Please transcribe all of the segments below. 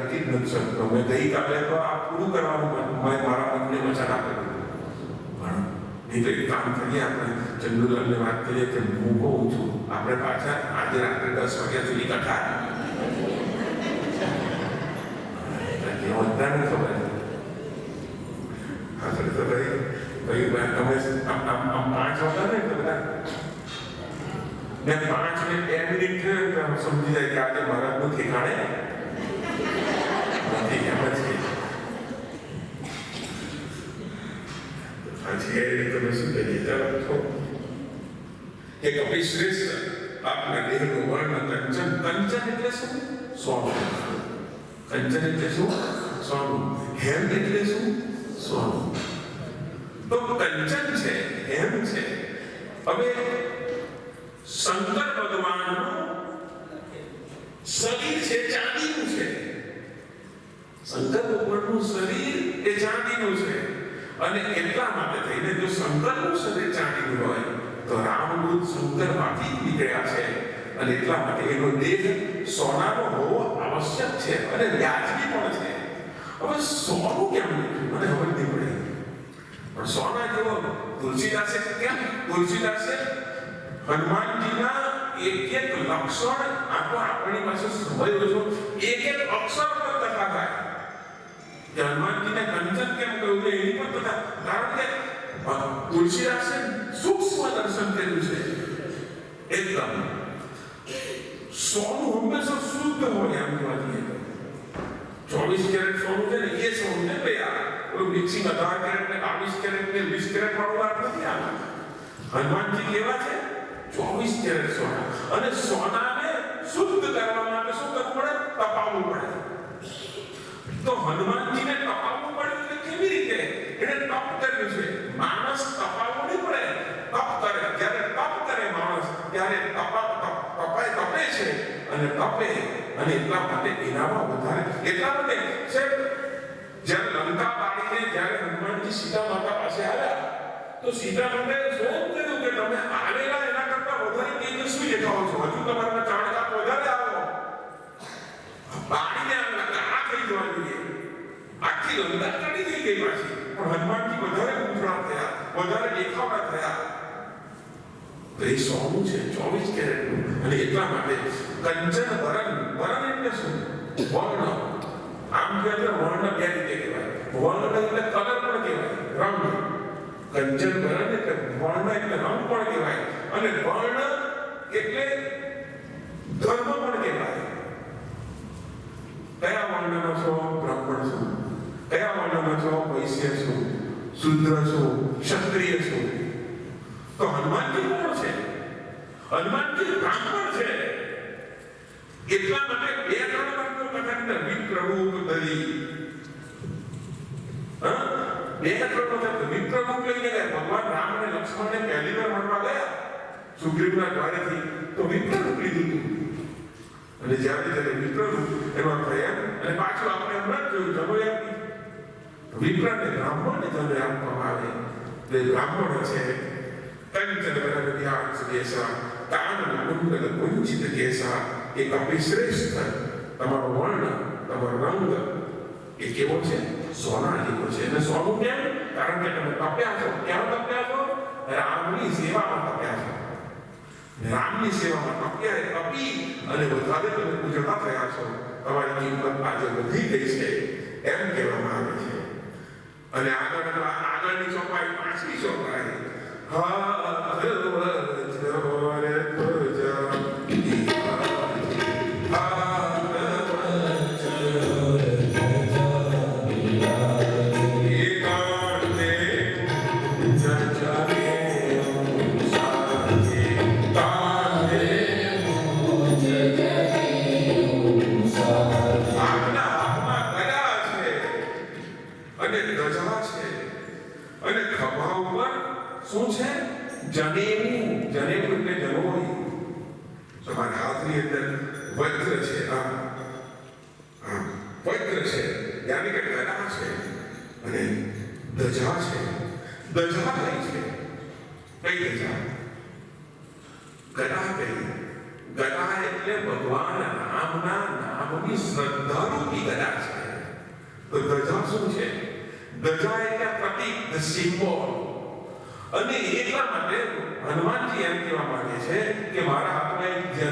શકતો મેં ગઈકાલે તો આ પૂરું કરવાનું મારા મનને મચાર આપેલું પણ નહીં તો એક કામ કરીએ આપણે ચંદુલાલને વાત કરીએ કે હું કહું છું આપણે પાછા આજે રાત્રે 10 વાગ્યા સુધી કથા બધાને ખબર આપણે તો ભાઈ તમે આમ 5 વાગ્યા ને તો બધા ને 5 ને 2 મિનિટ થયો સમજી જાય કે આજે મહારાજનું ઠેકાણે શ્રેષ્ઠ આપના દેહનું વર્ણ કંચન કંચન એટલે શું? સોનું. કંચન એટલે શું? સોનું. હેમ એટલે શું? સોનું. તો કંચન છે, હેમ છે. હવે શંકર ભગવાનનું શરીર છે ચાંદીનું છે. શંકર ભગવાનનું શરીર એ ચાંદીનું છે અને એટલા માટે થઈને જો શંકરનું શરીર ચાંદીનું હોય તો રામદૂત શંકરમાંથી જ નીકળ્યા છે અને એટલા માટે એનો દેહ સોનાનો હોવો આવશ્યક છે અને વ્યાજબી પણ છે. હવે સોનું કેમ નીકળ્યું મને ખબર નહીં પડી પણ સોના જેવો તુલસીદાસે કેમ તુલસીદાસે હનુમાનજીના એક લક્ષણ આપણી પાસે સમય ઓછો એક અક્ષર પર કથા થાય કે હનુમાનજીને કંચન કેમ કહ્યું છે એની પણ કથા કારણ કે તુલસીદાસે સૂક્ષ્મ દર્શન કર્યું છે. એકદમ સોનું હંમેશા શુદ્ધ હોય એમ કહેવા જઈએ 24 કેરેટ સોનું છે ને એ સોનું ને ભાઈ ઓલું મિક્સિંગ 18 કેરેટ ને 22 કેરેટ ને 20 કેરેટ વાળું વાત નથી આ હનુમાનજી કેવા છે 24 કેરેટ સોના અને સોનાને શુદ્ધ કરવા માટે શું કરવું પડે? તપાવવું પડે. તો હનુમાનજીને તપાવવું પડે એટલે કેવી રીતે? એને તપ કર્યું છે. માણસ તપાવવું નહીં પડે, તપ કરે. જ્યારે તપ કરે માણસ ત્યારે તપે છે અને તપે અને એટલા માટે એનામાં વધારે એટલા માટે છે જ્યારે લંકા બાળીને જ્યારે હનુમાનજી સીતા માતા પાસે આવ્યા તો સીતા માતાએ શું કહ્યું કે તમે આવેલા એના કરતા વધારે તેજસ્વી દેખાવો છો. હજુ તમારા ચાણકા વધારે આવો બાળીને આ થઈ જવા જોઈએ. આખી લંકા કાઢી થઈ ગઈ પાછી પણ હનુમાનજી વધારે ઉજળા થયા, વધારે દેખાવા થયા. તો એ સોનું છે 24 કેરેટનું અને એટલા માટે કંચન વરણ વરણ એટલે શું? વર્ણ. આમ કહેવાય વર્ણ બે રીતે કહેવાય. વર્ણ એટલે કલર પણ કહેવાય, રંગ. કંચન વરણ એટલે વર્ણ એટલે રંગ પણ કહેવાય અને વર્ણ એટલે ધર્મ પણ કહેવાય. કયા વર્ણનો છો? બ્રાહ્મણ છો. કયા વર્ણનો છો? વૈશ્ય છો, શૂદ્ર છો, ક્ષત્રિય છો. તો હનુમાનજી કોણ છે? હનુમાનજી બ્રાહ્મણ છે. એટલા માટે 2-3 વાક્યો કથાની વિપ્રરૂપ ધરી 2-3 વખત વિપ્રરૂપ લઈને ગયા. ભગવાન રામ અને લક્ષ્મણને પહેલી વાર મળવા ગયા સુગ્રીવના દ્વારેથી તો વિપ્રરૂપ લીધું અને જ્યારે વિપ્રરૂપ એનો થયા અને પાછું આપણે હમણાં જ જોયું જનોયાગની વિપ્રને બ્રાહ્મણને જનોય આપવામાં આવે તે બ્રાહ્મણ છે. કંચન વરણ વ્યાસ કેસા કાનન કુંડલ કુંચિત કેસા એ કપી શ્રેષ્ઠ. તમારો વર્ણ, તમારો રંગ એ કેવો છે? સોના જેવો છે. અને સોનું કેમ? કારણ કે તમે તપ્યા છો. ક્યાં તપ્યા છો? રામની સેવામાં તપ્યા છો. રામની સેવામાં તપ્યા તપી અને વધારે તમે ઉજળા થયા છો. તમારી કિંમત આજે વધી ગઈ છે એમ કહેવામાં આવે છે. અને આગળની ચોપાઈ પાછલી ચોપાઈ શું છે? જનેવું. જનેવું એટલે જનોઈ. તમારા હાથની અંદર વજ્ર છે. વજ્ર છે યાની કે ગદા છે અને ધજા છે. ધજા કઈ છે? કઈ ધજા? ગદા કઈ? ગદા એટલે ભગવાન રામના નામની શ્રદ્ધારૂપી ગદા છે. તો ધજા શું છે? ધજા એટલે પ્રતીક, ધ સિમ્બોલ. અને એટલા માટે હનુમાનજી એમ કહેવા માંગે છે કે મારા હાથમાં જે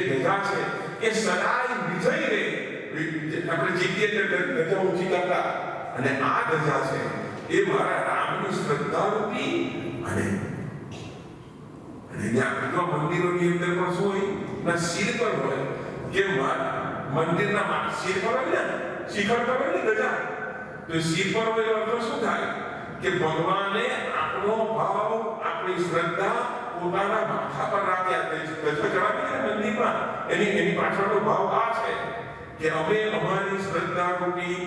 ધજા છે એ સદાય વિજય રહે. આપણે જીતીએ એટલે ધજા ઊંચી કરતા, અને આ ધજા છે એ મારા રામની શ્રદ્ધારૂપી. અને મંદિરોની અંદર પણ શું હોય? ના શિર પર હોય કે મંદિરના શિર પર હોય ને, શિખર પર હોય ને ધજા, તો શિર પર હોય અર્થ શું થાય કે ભગવાને આપણો ભાવ, આપણી શ્રદ્ધા પોતાના માથા પર રાખ્યા. ધજા ચડાવી છે મંદિરમાં, એની પાછળનો ભાવ આ છે કે અમે અમારી શ્રદ્ધા રૂપી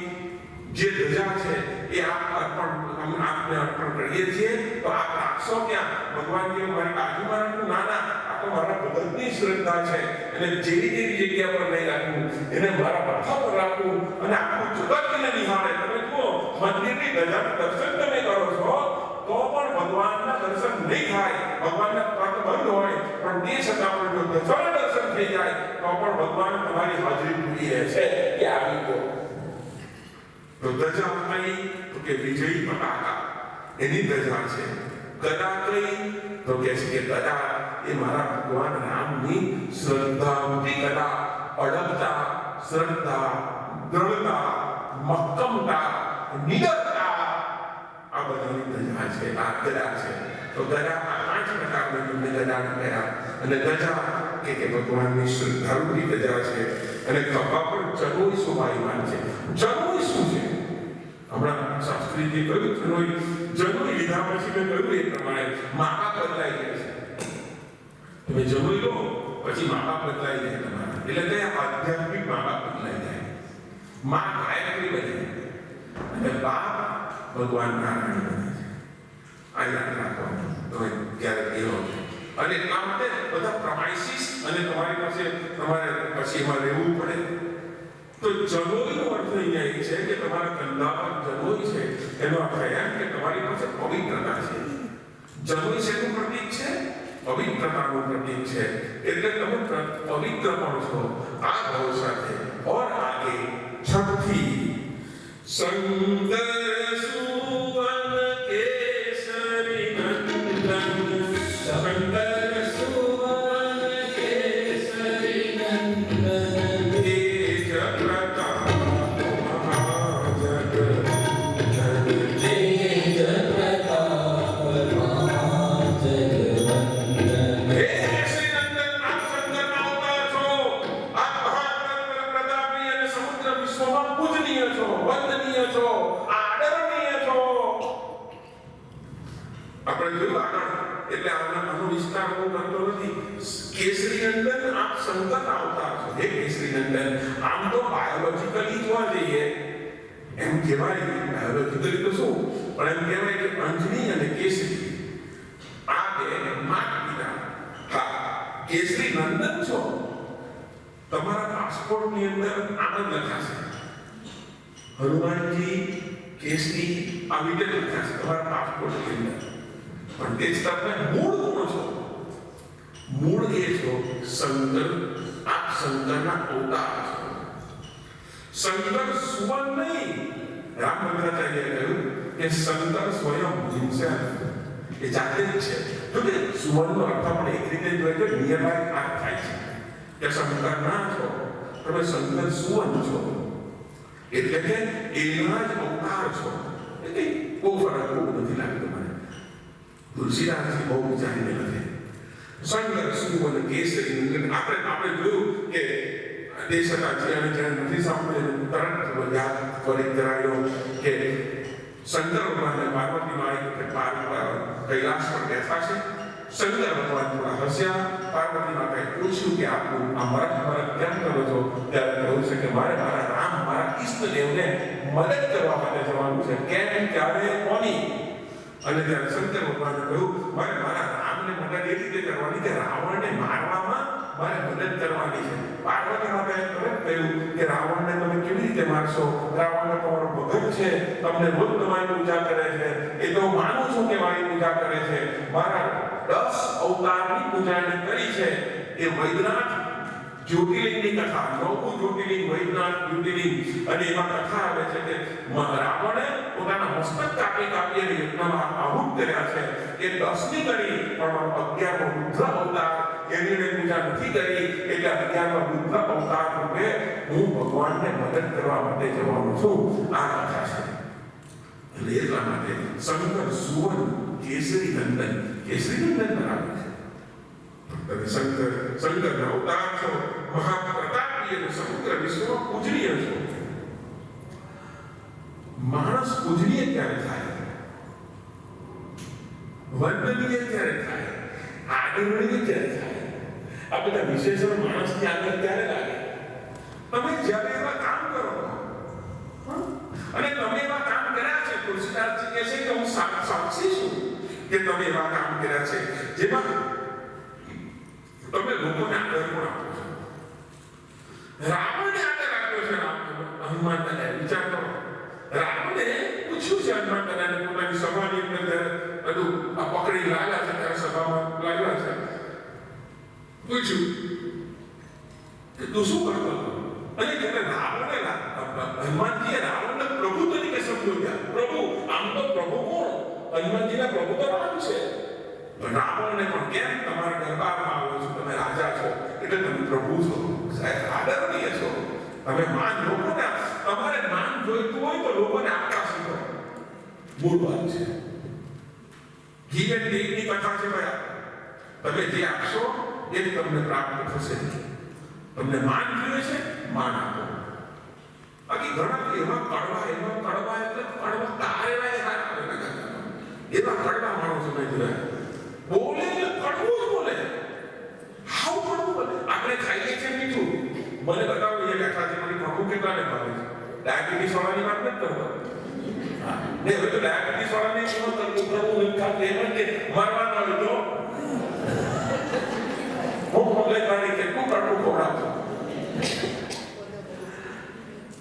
જે ધજા છે એ આપને અર્પણ કરીએ છીએ. તો આપ રાખશો ક્યાં? ભગવાન કે મારી બાજુમાં રાખવું? ના, આ તો મારા ભગતની શ્રદ્ધા છે, અને જેવી જગ્યા પર નહીં રાખવું, એને મારા માથા પર રાખવું. અને આખું જગતને નિહાળે. તમે જુઓ, મંદિરની ધજાના દર્શન તમે કરો છો તો પણ ભગવાનના દર્શન નહીં થાય, ભગવાનના પગ બંધ હોય, પણ તે છતાં પણ જો ધજાના દર્શન થઈ જાય તો પણ ભગવાન તમારી હાજરી પૂરી રહે છે કે આવી ગયો. તો ધજા કઈ? તો કે વિજયી પતાકા, એની ધજા છે. ગદા કઈ? તો કે છે કે ગદા એ મારા ભગવાન રામની શ્રદ્ધારૂપી ગદા. અડગતા, શ્રદ્ધા, દ્રઢતા, મક્કમતા, નિડરતા, આ બધાની ધજા છે, આ ગદા છે. તો ગદા આ 5 પ્રકારની તમને ગદા કહ્યા. અને ધજા કે ભગવાનની શ્રદ્ધારૂપી ધજા છે. અને ખભા પર જનોઈ શોભાયમાન છે. જનોઈ શું છે? હમણાં શાસ્ત્રીજી કહ્યું જનોઈ લીધા પછી મેં કહ્યું એ પ્રમાણે મા બાપ બદલાઈ જાય છે. તમે જનોઈ લો પછી મા બાપ બદલાઈ જાય તમારા. એટલે કે આધ્યાત્મિક મા બાપ બદલાઈ જાય. મા ગાયત્રી બને અને બાપ ભગવાન નારાયણ બને છે. આ યાદ રાખવાનું તમે ક્યારેક એવો છો. અને એટલા માટે બધા પ્રમાઇસીસ અને તમારી પાસે તમારે પછી એમાં રહેવું પડે. તો જનોઈનો અર્થ અહીંયા એ છે કે તમારા કંધા પર જનોઈ છે, એનો અર્થ એમ કે તમારી પાસે પવિત્રતા છે. જનોઈ શેનું પ્રતીક છે? પવિત્રતાનું પ્રતીક છે. એટલે તમે પવિત્ર પણ છો આ ભાવ સાથે. ઓર આગે છઠ્ઠી સુંદર સુવન કેસરી નંદન, સુંદર સુવન કેસરી નંદન, તેજ પ્રતાપ મહાજગવંદન, તેજ પ્રતાપ મહાજગવંદન. હે શ્રી નંદન, આપ શંકરના અવતાર છો. આપ મહાન પ્રતાપી અને સમુદ્ર વિશ્વમાં પૂજનીય છો, વંદનીય છો, આદરણીય છો. આપણે જોયું આગળ, એટલે આનો વિસ્તાર હું કરતો નથી. કેસરી નંદન, આપ શંકરના અવતાર છો. હે કેસરી નંદન, આમ તો બાયોલોજીકલી જોવા જઈએ એમ કહેવાય, બાયોલોજીકલી તો શું, પણ એમ કહેવાય કે અંજની અને કેસરી આ બે માતા પિતા. હા, કેસરી નંદન છો. તમારા પાસપોર્ટની અંદર આમ જ લખાશે હનુમાનજી કેસરી, આવી રીતે લખાશે તમારા પાસપોર્ટની અંદર. પણ તે જ તમે મૂળ કોણ છો? મૂળ એ છો શંકર. આપ શંકરના અવતાર છો. શંકર સુવન નહીં. રામભદ્રાચાર્યએ કહ્યું કે શંકર સ્વયં હિમસેલ્ફ, એ જાતે જ છે. તો કે સુવનનો અર્થ પણ એક રીતે જોઈએ તો નિયર બાય આ થાય છે કે શંકર ના છો, તમે શંકર સુવન છો. એટલે કે એના જ અવતાર છો. એટલે બહુ ફરક બહુ નથી લાગતો મને. તુલસીદાસજી બહુ વિચારીને લખે શંકર સુવન કેસરી નંદન. આપણે જોયું કે દેશતાજી અને જેને નથી સાંભળ્યું તરત યાદ કરી કરાયો કે શંકર ભગવાન પાર્વતી માએ કૈલાસ પર બેઠા છે. શંકર ભગવાન થોડા હસ્યા. પાર્વતી માતાએ પૂછ્યું કે આપનું આ મરક કેમ કરો છો? ત્યારે કહ્યું છે કે મારે મારા રામ, મારા ઈષ્ટદેવને મદદ કરવા માટે જવાનું છે. કેમ, ક્યારે, કોની? અને ત્યારે શંકર ભગવાને કહ્યું મારે મારા રામને મદદ એ રીતે કરવાની કે રાવણને મારવામાં મારે મદદ કરવાની છે. પાર્વતી માતાએ કહ્યું કે રાવણને તમે કેવી રીતે મારશો? રાવણ તમારો ભગત છે, તમને રોજ તમારી પૂજા કરે છે. એ તો માનું છું કે મારી પૂજા કરે છે. મારા 10 અવતારની પૂજા એને કરી છે. એ વૈદ્યનાથ જ્યોતિર્લિંગની કથા, નવમું જ્યોતિર્લિંગ વૈદ્યનાથ જ્યોતિર્લિંગ, અને એમાં કથા આવે છે કે રાવણે પોતાના મસ્તક કાપી અને યજ્ઞમાં આહુત કર્યા છે. એ 10મી કરી પણ 11મો રુદ્ર અવતાર એની પૂજા નથી કરી, એટલે 11મા રુદ્ર અવતાર રૂપે હું ભગવાનને મદદ કરવા માટે જવાનો છું. આ કથા છે. એટલે એટલા માટે શંકર સુવર્ણ કેસરી નંદન બરાબર છે. તમે શંકરના અવતાર છો, મહાપ્રતાપી અને સમગ્ર વિશ્વમાં પૂજનીય છો. માણસ પૂજનીય ક્યારે થાય? વંદનીય ક્યારે થાય? આદરણીય ક્યારે થાય? આ બધા વિશેષણ માણસની આગળ ક્યારે લાગે? તમે જ્યારે એવા કામ કરો, અને તમે એવા કામ કર્યા છે. તુલસીદાસજી કહે છે કે હું સાક્ષી છું કે તમે એવા કામ કર્યા છે જેમાં તમે લોકોને આદર પણ આપો છો. રાવણને આદર આપ્યો છે. હનુમાન દાદા વિચાર કરો, રાવણે પૂછ્યું છે હનુમાન દાદાને પોતાની સભાની અંદર બધું પકડી લાવ્યા છે, ત્યારે સભામાં લાવ્યા છે, પૂછ્યું કે તું શું કરતો હતો? અને ત્યારે હનુમાનજીએ રાવણને પ્રભુ તરીકે સંબોધ્યા. પ્રભુ, આમ તો પ્રભુ કોણ? હનુમાનજીના પ્રભુ તો રામ છે. રાવણને પણ કેમ તમારા દરબારમાં આવો છો? તમે રાજા છો એટલે તમે પ્રભુ છો, સાહેબ આદરણીય છો. તમે માન લોકોને, તમારે માન જોઈતું હોય તો લોકોને આપતા શીખો. મૂળ વાત છે. ઘી અને તેલની કથા છે ભાઈ. તમે જે આપશો એ જ તમને પ્રાપ્ત થશે. તમને માન જોઈએ છે, માન આપો. બાકી ઘણા એવા કડવા એટલે કડવા તારેલા એવા કડવા માણસો મેં જોયા. બોલે એટલે કડવું જ બોલે. હાવ કડવું બોલે. આપણે ખાઈએ છીએ મીઠું. મને બતાવો એ કથા છે, મને કડવું કેટલાને ભાવે છે. ડાયાબિટીસ વાળાની વાત નથી કરતો. ને હવે તો ડાયાબિટીસ વાળાને શું કરવું, કડવું નથી ખાતું એમ જ મરવાનો હતો. હું મગજ મારી કેટલું કડવું ખવડાવતો.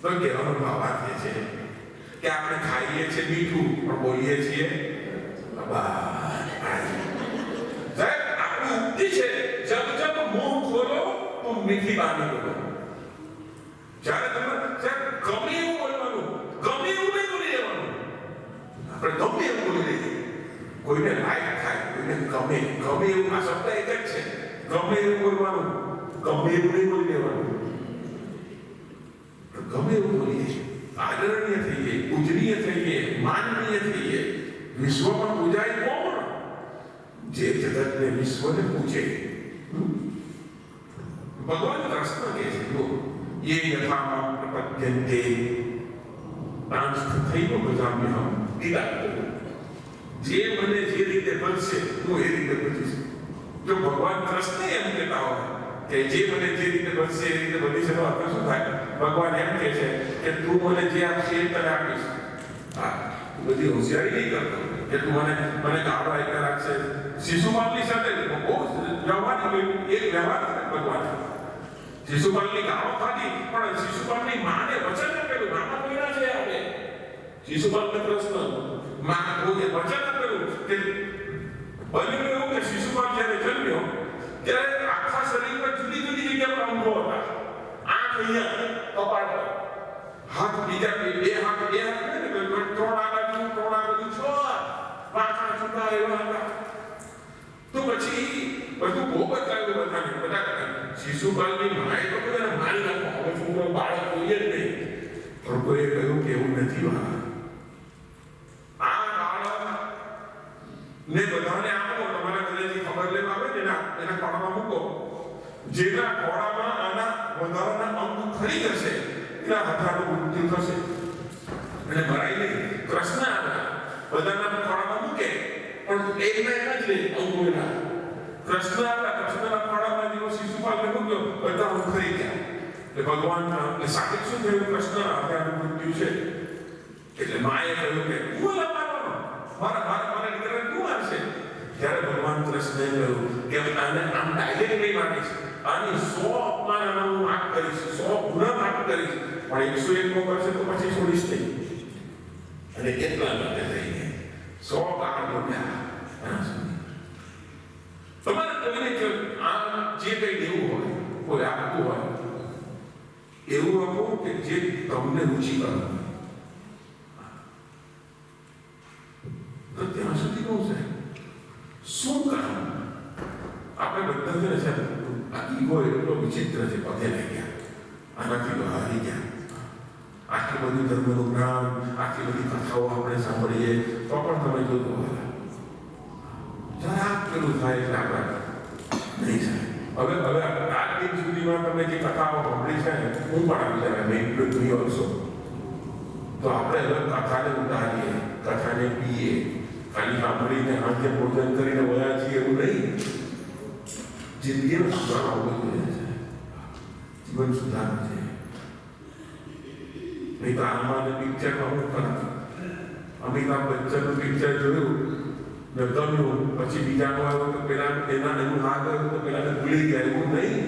તો કહેવાનો ભાવ આ છે કે આપણે ખાઈએ છીએ મીઠું પણ બોલીએ છીએ મીઠી બાની બોલો. જ્યારે તમે ગમે એવું બોલવાનું, ગમે એવું નહીં બોલી લેવાનું. આપણે ગમે એવું બોલી લઈએ. કોઈને લાઈક થાય, કોઈને ગમે એવું. આ શબ્દ એક જ છે. ગમે એવું બોલવાનું, ગમે એવું નહીં બોલી લેવાનું. ગમે એવું બોલીએ, આદરણીય થઈએ, પૂજનીય થઈએ, માનનીય થઈએ. વિશ્વમાં પૂજાય કોણ? જે જગતને વિશ્વને પૂજે. ભગવાન કૃષ્ણ કહે છે, જો ये यथामाम प्रपद्यन्ते तांस्थैव भजाम्यहं તિદાત્મક. જે મને જે રીતે બનશે હું એ રીતે બનીશ. જો ભગવાન કૃષ્ણ એમ કહેતા હોય કે જે મને જે રીતે બનશે એ રીતે બની શકે, આપણે શું થાય? ભગવાન એમ કહે છે કે તું મને જે આપશે એ તને આપીશ. હા, બધી હોશિયારી નહીં કરતો કે તું મને ગાળવા એક રાખશે. શિશુપાલની સાથે બહુ વ્યવહાર, એક વ્યવહાર ભગવાન. શિશુપાલની ગાળો ખાધી, પણ શિશુપાલની માને વચન આપેલું, મામા કોઈના છે આપણે. શિશુપાલને પ્રશ્ન, માં કોઈ વચન આપેલું કે બન્યું એવું કે શિશુપાલ જ્યારે જન્મ્યો ત્યારે આખા શરીર પર જુદી જુદી જગ્યા પર અંગો હતા. આંખ અહીંયા, કપાળ પર, હાથ બીજા બે હાથ ત્રણ આ બાજુ, ત્રણ આ બાજુ, 6 પાછા છૂટા એવા હતા. તો પછી બધું બહુ બતાવ્યું બધા. શિશુપાલની માએ તો બધાને મારી નાખો, હવે છોકરો બાળક જોઈએ જ નહીં. પણ કોઈએ કહ્યું કે એવું નથી. આ બાળક ને બધાને આપો. તમારા ઘરેથી ખબર લેવા આવે ને એના ખોળામાં મૂકો. જેના ખોળામાં આના વધારાના અંગ ખરી જશે એના હથાનું મૃત્યુ થશે. અને મરાઈ નહીં. કૃષ્ણ આવ્યા, બધાના ખોળામાં મૂકે, પણ એકના એના જ લે અંગો એના. કૃષ્ણ આવ્યા, કૃષ્ણના ખોળામાં જેવો શિશુપાલને મૂક્યો, બધા અંગ ખરી ગયા. એટલે ભગવાન સાબિત શું થયું? કૃષ્ણ હથાનું મૃત્યુ છે. એટલે માએ કહ્યું કે હું લપાવવાનો, મારા દીકરાને તું મારશે. ત્યારે ભગવાન કૃષ્ણએ કહ્યું કે આને આમ ડાયરેક્ટ નહીં મારીશ, આની 100 અપમાન હું માફ કરીશ, 100 ગુના માફ કરીશ, પણ 101 કરશે તો પછી છોડીશ નહીં. અને એટલા માટે થઈને 100 કાળ બોલ્યા. તમારે કોઈને આ જે કંઈ દેવું હોય કોઈ આપતું હોય એવું આપો કે જે તમને રુચિકર હોય. તો ત્યાં સુધી કહું છે શું કામ આપણે બધા છે ને સાહેબ આ ઈગો એટલો વિચિત્ર છે, પગે લઈ ગયા, આનાથી તો હારી ગયા. આટલું બધું ધર્મનું જ્ઞાન, આટલી બધી કથાઓ આપણે સાંભળીએ તો પણ તમે જોજો જરાક પેલું થાય એટલે આપણે નહીં થાય. હવે આ દિન સુધીમાં તમે જે કથાઓ સાંભળી છે ને હું પણ આવી જાય મેં પૃથ્વી ઓલસો, તો આપણે હવે કથાને ઉતારીએ, કથાને પીએ, ખાલી સાંભળીને આજે ભોજન કરીને વયા છીએ એવું નહીં. જિંદગીનો સુધારો આવવો જોઈએ છે, જીવન સુધારવું છે. નહીં તો આમાં પિક્ચરમાં હું ખરા અમિતાભ બચ્ચનનું પિક્ચર જોયું ને ગમ્યું, પછી બીજાનું આવ્યું તો પેલા એના એનું હાથ આવ્યું તો પેલાને ભૂલી ગયા એવું નહીં.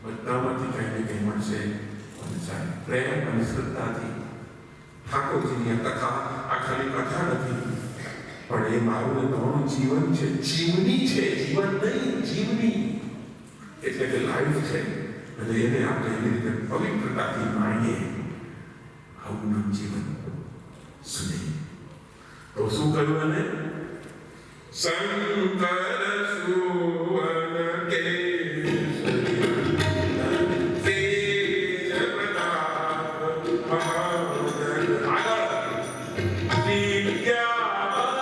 બધામાંથી કંઈ ને કંઈ મળશે પ્રેમ અને શ્રદ્ધાથી. ઠાકોરજીની કથા આ ખાલી કથા નથી પણ એ મારું ને તમારું જીવન છે, જીવની છે, જીવન નહીં જીવની એટલે કે લાઈફ છે. અને એને આપણે એવી રીતે પવિત્રતાથી માણીએ આવું જીવન સુની. તો શું કહ્યું એને? શંકર સુવન કેસરી તેજ પ્રતાપ મહાજન આગળ વિદ્યાવાન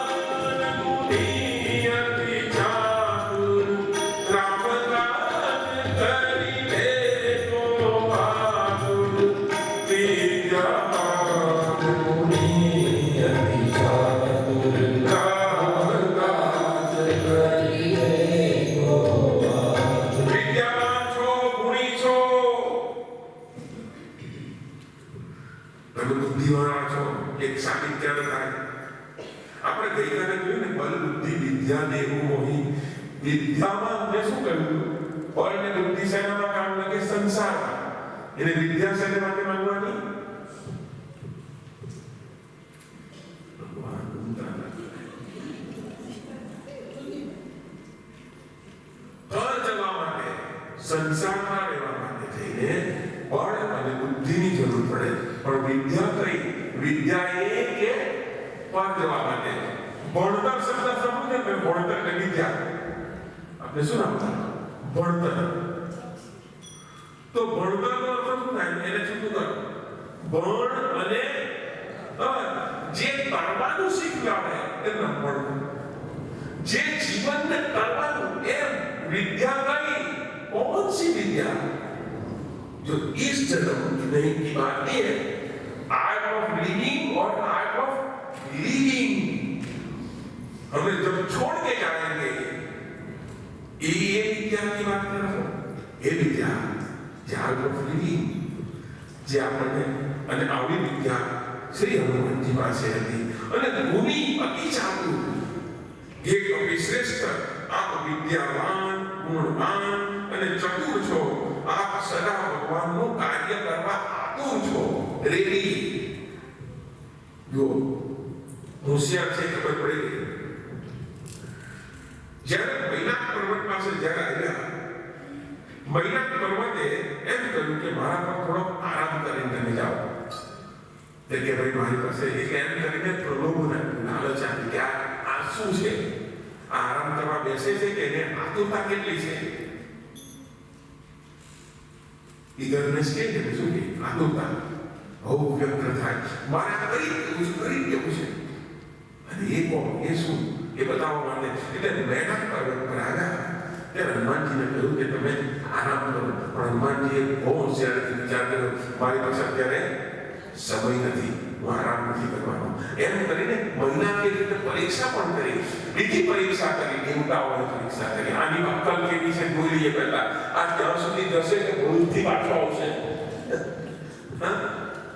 મુનિયતિ ચાતુર રામદાસ કરી દે તો બહાદુર. વિદ્યાવાન મુનિયતિ ચાતુર રામદાસ કરી દે તો બહાદુર. વિદ્યાવાન છો, ગુણી છો, તમે બુદ્ધિવાળા છો, એક સાબિત ક્યારે થાય? આપણે ગઈકાલે જોયું ને બલ બુદ્ધિ વિદ્યા દેવું મોહી. વિદ્યામાં મેં શું કહ્યું? બળ ને બુદ્ધિ શેનામાં કામ લાગે? સંસારમાં. એને વિદ્યા શેના માટે માંગવાની? ઘર ચલાવવા માટે, સંસારમાં રહેવા માટે થઈને બળ અને બુદ્ધિની જરૂર પડે. પણ વિદ્યા કઈ? વિદ્યા એ કે પર જવા માટે. ભણતર શબ્દ સમજો ને, ભણતર ને વિદ્યા આપણે શું નામ થાય? ભણતર. તો ભણતરનો અર્થ શું થાય? એને છૂટું કરો. ભણ અને જે કરવાનું શીખવાડે એનું ભણતર. જે જીવનને કરવાનું એમ विद्या कई कौन सी विद्या? जो इस जन्म नहीं की बात है, आर्ट ऑफ लिविंग और आर्ट ऑफ लिविंग. हमें जब छोड़ के जाएंगे ये विद्या की बात कर रहा हूं. ये विद्या आर्ट ऑफ लिविंग જે આપણને અને આવી વિદ્યા શ્રી હનુમાનજી પાસે હતી. અને ભૂમિ અતિ ચાતુ એક વિશ્રેષ્ઠ આપ વિદ્યાવાન, ગુણવાન અને ચતુર છો. આપ સદા ભગવાનનું કાર્ય કરવા આતુર છો, રેડી. જો હોશિયાર છે ખબર પડી ગઈ. જ્યારે મૈનાક પર્વત પાસે જ્યારે આવ્યા, મૈનાક પર્વતે એમ કહ્યું કે મારા પર થોડો આરામ કરીને તમે જાઓ. કે ભાઈ મારી પાસે એટલે એમ કરીને પ્રલોભન આપ્યું, લાલચ આપી કે આ શું છે? આરામ કરવા બેસે છે કે એને આતુરતા કેટલી છે? ઈગરનેસ કે શું કે આતુરતા બહુ વ્યક્ત થાય. મારે આ કરી દેવું છે. અને એ કોણ, એ શું, એ બતાવવા માટે એટલે મૈનાક પર્વત પર આવ્યા. ત્યારે હનુમાનજીને કહ્યું કે તમે આરામ કરો. પણ હનુમાનજીએ બહુ હોશિયારીથી વિચાર કર્યો, મારી પાસે અત્યારે સમય નથી, હું આરામ નથી કરવાનો. એમ કરીને મહિના રીતે પરીક્ષા પણ કરી. બીજી પરીક્ષા કરી, દેવતાઓની પરીક્ષા કરી. આની અક્કલ કેવી છે જોઈ લઈએ પહેલા. આ ત્યાં સુધી જશે કે ભૂલથી પાછો આવશે.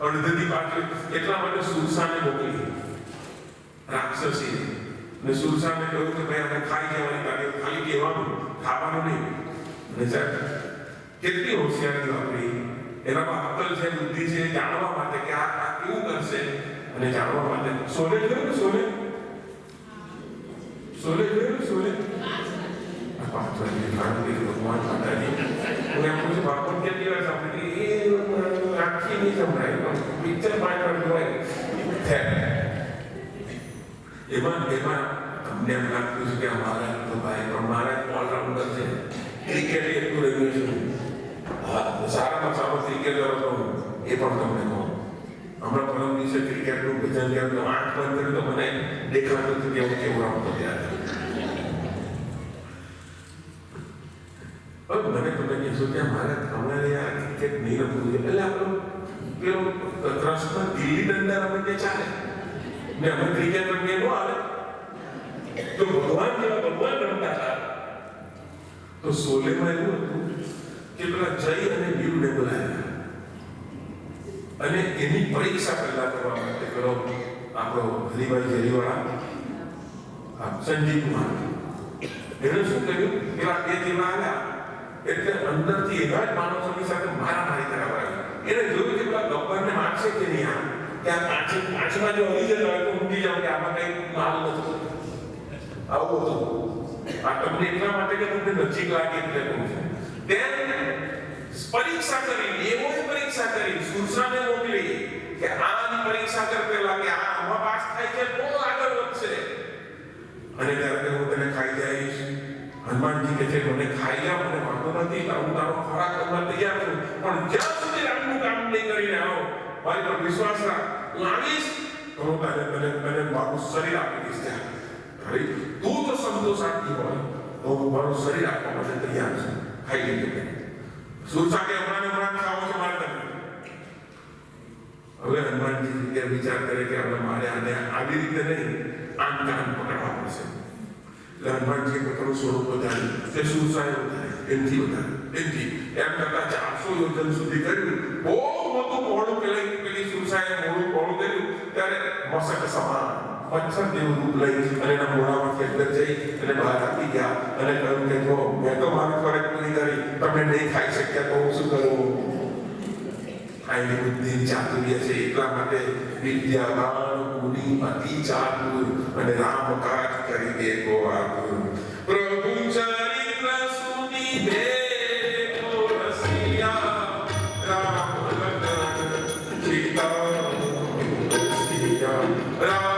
અડધથી પાછો. એટલા માટે સુરસાને મોકલી, રાક્ષસી. ને સુરસાને કહ્યું કે ભાઈ આપણે ખાઈ જવાની કાર્ય, ખાલી કહેવાનું, ખાવાનું નહીં. અને સાહેબ કેટલી હોશિયારી વાપરી. એનામાં અક્કલ છે, બુદ્ધિ છે, જાણવા માટે કે આ કેવું કરશે. અને જાણવા માટે શોલે જોયું ને, શોલે જોયું, શોલે 5 વાગે કારણ કે ભગવાન માતાજી હું એમ પૂછું બાપુ કેટલી વાર સાંભળી એ આખી નહીં સંભળાય પિક્ચર 5 વાર જોવાય એમાં તમને એમ લાગતું છે કે અમારા તો ભાઈ પણ મારા ઓલરાઉન્ડર છે ક્રિકેટ એટલું રમ્યું છે હા સારામાં સારો ક્રિકેટર હતો એ પણ તમને કહું હમણાં પરમ દિવસે ક્રિકેટનું ભજન ગયા આંખ બંધ કર્યું તો મને દેખાતું હતું કે હું કેવું રમતો ત્યારે મને તમે કહેશો કે અમારે આ ક્રિકેટ નહીં રમવું જોઈએ એટલે આપણો પેલો કૃષ્ણ ગિલ્લી દંડા રમીને ચાલે ને અમે ક્રિકેટ રમીએ ન આવે તો ભગવાન જેવા ભગવાન રમતા હતા તો સોલેમાં એવું હતું કે પેલા જય અને વીરુને બોલાવ્યા અને એની પરીક્ષા પહેલા કરવા માટે પેલો આપણો હરિભાઈ જેરીવાળા સંજીવ કુમાર એને શું કર્યું પેલા બે જેવા આવ્યા એટલે અંદરથી એવા જ માણસોની સાથે મારામારી કરાવડાવી એને જોયું કે પેલા ગબ્બરને મારશે કે નહીં આ ત્યાં પાંચમાં જો હરી જતા હોય તો ઊંઘી જાવ કે આમાં કઈ માલ નથી આવું હતું આ તમને એટલા માટે કે તમને નજીક લાગે એટલે કહું છું પરીક્ષા કરી એવો પરીક્ષા કરી સુરસાને મોકલી કે આની પરીક્ષા કર પેલા કે આ આમાં પાસ થાય છે તો આગળ વધશે અને ત્યારે હું તને ખાઈ જઈશ હનુમાનજી કે છે મને ખાઈ જા મને વાંધો નથી હું તારો ખોરાક કરવા તૈયાર છું પણ જ્યાં સુધી રામનું કામ નહીં કરીને આવો મારી પર વિશ્વાસ રાખ હું આવીશ તો હું તને મારું શરીર આપી દઈશ ત્યાં તું તો સંતોષાતી હોય તો હું મારું શરીર આપવા માટે તૈયાર છું ખાઈ લીધું સુરસા કે હમણાં ખાવો છે મારે તમે હવે હનુમાનજી કે વિચાર કરે કે આપણે મારે આને આવી રીતે નહીં આમ કામ પકડવા પડશે એટલે હનુમાનજી પોતાનું સ્વરૂપ વધાર્યું તે સુરસાએ વધારે એમથી એમ કરતા 400 યોજન સુધી કર્યું બહુ મોટું મોડું પેલી સુરસાએ મોડું મોડું કર્યું ત્યારે મસ્તક સમાન પથ્થર જેવું રૂપ લઈ અને એના મોઢામાંથી અંદર જઈ અને બહાર આપી ગયા અને કહ્યું કે જો મેં તો મારી ખોરાક પૂરી કરી તમે નહીં ખાઈ શક્યા તો હું શું કરું આની બુદ્ધિ ચાતુર્ય છે એટલા માટે વિદ્યાવાન ગુણી અતિ ચાતુર અને રામ કાજ કરી દે કો આતુર પ્રભુ ચરિત્ર સુની દે કો રસિયા રામ લખન સીતા રસિયા રામ